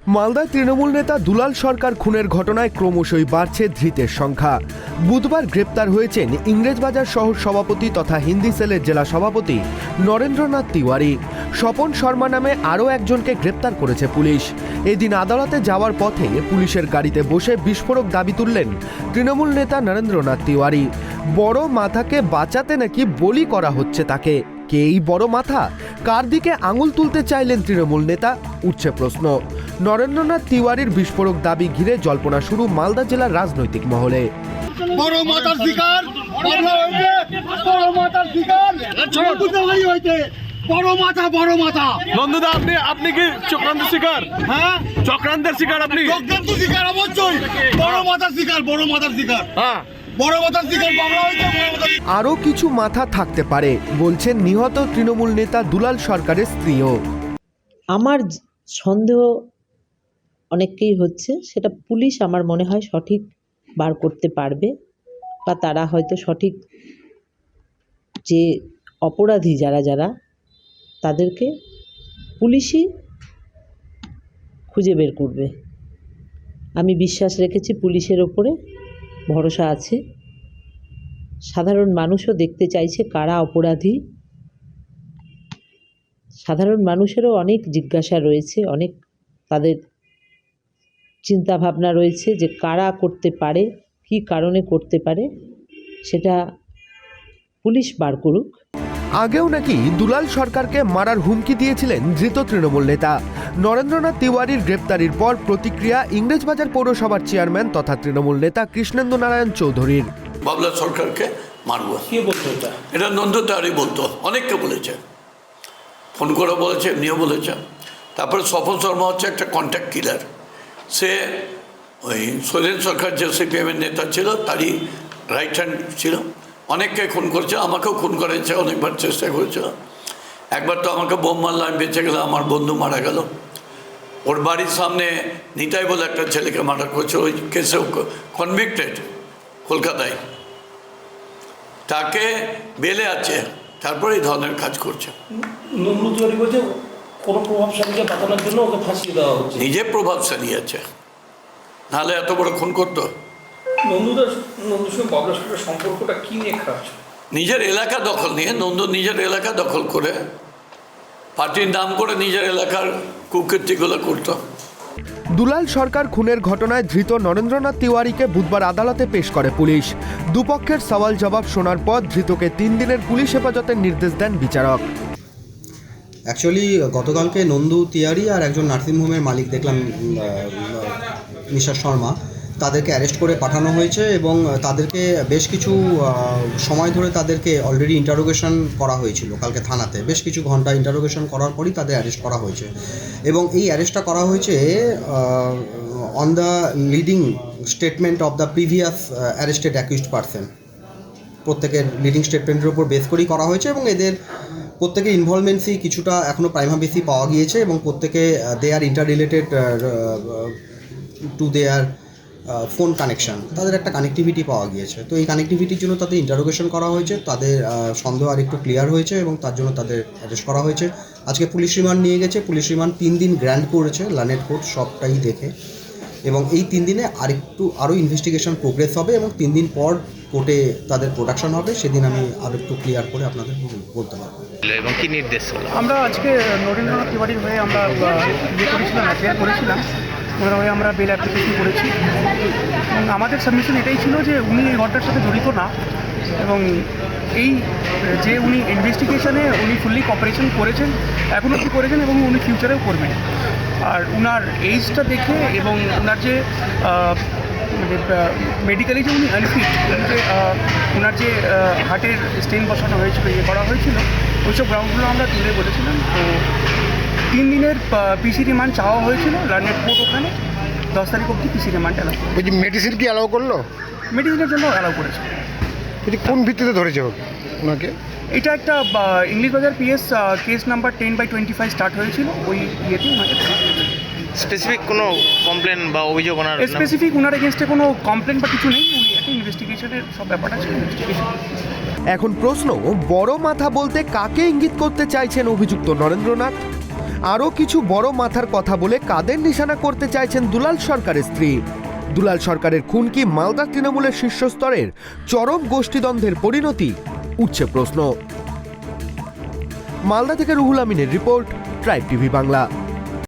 মালদায় তৃণমূল নেতা দুলাল সরকার খুনের ঘটনায় ক্রমশই বাড়ছে ধৃতের সংখ্যা। বুধবার গ্রেপ্তার হয়েছেন ইংরেজবাজার শহর সভাপতি তথা হিন্দি সেলের জেলা সভাপতি নরেন্দ্রনাথ তিওয়ারি। স্বপন শর্মা নামে আরও একজনকে গ্রেপ্তার করেছে পুলিশ। এদিন আদালতে যাওয়ার পথে পুলিশের গাড়িতে বসে বিস্ফোরক দাবি তুললেন তৃণমূল নেতা নরেন্দ্রনাথ তিওয়ারি। বড় মাথাকে বাঁচাতে নাকি বলি করা হচ্ছে তাকে। কে এই বড় মাথা? কার দিকে আঙুল তুলতে চাইলেন তৃণমূল নেতা? উঠছে প্রশ্ন। নরেন্দ্রনাথ তিওয়ারির বিস্ফোরক দাবি ঘিরে জল্পনা শুরু মালদা জেলার রাজনৈতিক মহলে। বড় মাথার শিকার বড় মাথা নন্দদা, আপনি কি চক্রান্তের শিকার? হ্যাঁ, চক্রান্তের শিকার আপনি? চক্রান্ত শিকার অবশ্যই। বড় মাথার শিকার হ্যাঁ, বড় মাথার শিকার বাংলা হয়েছে। আরও কিছু মাথা থাকতে পারে বলছেন নিহত তৃণমূল নেতা দুলাল সরকারের স্ত্রীও। আমার সন্দেহ অনেককেই হচ্ছে, সেটা পুলিশ আমার মনে হয় সঠিক বার করতে পারবে, বা তারা হয়তো সঠিক যে অপরাধী যারা তাদেরকে পুলিশই খুঁজে বের করবে। আমি বিশ্বাস রেখেছি, পুলিশের ওপরে ভরসা আছে। সাধারণ মানুষও দেখতে চাইছে কারা অপরাধী। সাধারণ মানুষেরও অনেক জিজ্ঞাসা রয়েছে, অনেক তাদের চিন্তা ভাবনা রয়েছে যে কারা করতে পারে, কী কারণে করতে পারে, সেটা পুলিশ বার করুক। আগেও নাকি দুলাল সরকারকে মারার হুমকি দিয়েছিলেন ধৃত তৃণমূল নেতা। নরেন্দ্রনাথ তিওয়ারির গ্রেপ্তারির পর প্রতিক্রিয়া ইংরেজবাজার পৌরসভার চেয়ারম্যান তথা তৃণমূল নেতা কৃষ্ণেন্দু নারায়ণ চৌধুরীর। বাবলা সরকারকে মারবো, কে বলতো? এটা নন্দ তিওয়ারি বলতো, অনেককে বলেছে, ফোন করে বলেছে, এমনিও বলেছে। তারপরে স্বপন শর্মা হচ্ছে একটা কন্ট্যাক্ট কিলার। সে ওই শৈলেন সরকার যে সিপিএমের নেতা ছিল তারই রাইট হ্যান্ড ছিল। অনেককে খুন করেছে, আমাকেও খুন করেছে, অনেকবার চেষ্টা করেছিল। একবার তো আমাকে বোম মারলো, আমি বেঁচে গেলাম, আমার বন্ধু মারা গেল। ওর বাড়ির সামনে নিতাই বলে একটা ছেলেকে মার্ডার করেছে, ওই কেসে কনভিক্টেড কলকাতায়, তাকে বেলে আছে, তারপরে এই ধরনের কাজ করছে। কোনো প্রভাবশালীকে বাঁচানোর জন্য ওকে ফাঁসিয়ে দেওয়া হচ্ছে। নিজে প্রভাবশালী আছে, নাহলে এত বড় খুন করতো? নন্দুর সঙ্গে বাবলার সঙ্গে সম্পর্কটা কি নিয়ে খারাপ? নিজের এলাকা দখল নিয়ে, নন্দু নিজের এলাকা দখল করে পার্টির নাম করে নিজের এলাকার কুকীর্তিগুলো করত। দুলাল সরকার খুনের ঘটনায় ধৃত নরেন্দ্রনাথ তিওয়ারিকে বুধবার আদালতে পেশ করে পুলিশ। দুপক্ষের সওয়াল জবাব শোনার পর ধৃতকে 3 দিনের পুলিশ হেফাজতের নির্দেশ দেন বিচারক। অ্যাকচুয়ালি গতকালকে নন্দু তিওয়ারি আর একজন নার্সিংহোমের মালিক দেখলাম, মিস্টার শর্মা, তাদেরকে অ্যারেস্ট করে পাঠানো হয়েছে এবং তাদেরকে বেশ কিছু সময় ধরে তাদেরকে অলরেডি ইন্টারোগেশন করা হয়েছিল কালকে থানাতে। বেশ কিছু ঘন্টা ইন্টারোগেশন করার পরই তাদের অ্যারেস্ট করা হয়েছে এবং এই অ্যারেস্টটা করা হয়েছে on the leading statement of the previous arrested accused person. প্রত্যেকের লিডিং স্টেটমেন্টের উপর বেস করেই করা হয়েছে এবং এদের প্রত্যেকের ইনভলভমেন্সি কিছুটা এখনও প্রাইমা বেসি পাওয়া গিয়েছে এবং প্রত্যেকে they are interrelated to their phone connection, তাদের একটা কানেক্টিভিটি পাওয়া গিয়েছে। তো এই কানেক্টিভিটির জন্য তাদের ইন্টারোগেশন করা হয়েছে, তাদের সন্দেহ আর একটু ক্লিয়ার হয়েছে এবং তার জন্য তাদের অ্যারেস্ট করা হয়েছে। আজকে পুলিশ রিমান্ড নিয়ে গেছে, পুলিশ রিমান্ড 3 দিন গ্র্যান্ট করেছে লানেট কোর্ট সবটাই দেখে, এবং এই 3 দিনে আরও ইনভেস্টিগেশন প্রোগ্রেস হবে এবং 3 দিন পর কোর্টে তাদের প্রোডাকশন হবে। সেদিন আমি আরও একটু ক্লিয়ার করে আপনাদের বলতে পারবো। এবং কি নির্দেশ হলো? আমরা আজকে নরেন্দ্রনাথ তিওয়ারির হয়ে আমরা অ্যাপ্লাই করেছিলাম, ওনার হয়ে আমরা বেল অ্যাপ্লিকেশন করেছি এবং আমাদের সাবমিশন এটাই ছিল যে উনি এই ঘটনার সাথে জড়িত না এবং এই যে উনি ইনভেস্টিগেশনে উনি ফুললি কপারেশন করেছেন, এখনও কি করেছেন এবং উনি ফিউচারেও করবেন। আর ওনার এজটা দেখে এবং ওনার যে মেডিকেলি যে উনি আনফিট, যে ওনার যে হার্টের স্টেন বসানো হয়েছিল, করা হয়েছিল, ওইসব গ্রাউন্ডগুলো আমরা তুলে বলেছিলাম। তো 3 দিনের পিসি রিমান্ড চাওয়া হয়েছিল লার্নেট কোর্ট, ওখানে 10 তারিখ অবধি পিসি রিমান্ড অ্যালাউ করলো। বলছি, মেডিসিন কি অ্যালাউ করলো? মেডিসিনের জন্য অ্যালাউ করেছে। এটি কোন ভিত্তিতে ধরেছে ওনাকে? এটা একটা English Bazar PS case number 10/25 start হয়েছিল, ওই ইয়েতে ওনাকে স্পেসিফিক কোনো কমপ্লেন বা অভিযোগ ওনার? স্পেসিফিক ওনার এগেনস্টে কোনো কমপ্লেন বা কিছু নেই, উনি একটা ইনভেস্টিগেশনের সব ব্যাপারটা ছিল ইনভেস্টিগেশন। এখন প্রশ্ন, বড় মাথা বলতে কাকে ইঙ্গিত করতে চাইছেন অভিযুক্ত নরেন্দ্রনাথ? আরও কিছু বড় মাথার কথা বলে কাদের নিশানা করতে চাইছেন দুলাল সরকারের স্ত্রী? দুলাল সরকারের খুন কি মালদা তৃণমূলের শীর্ষস্তরের চরম গোষ্ঠীদ্বন্দ্বের পরিণতি? উঠছে প্রশ্ন। মালদা থেকে রুহুল আমিনের রিপোর্ট, ট্রাইব টিভি বাংলা।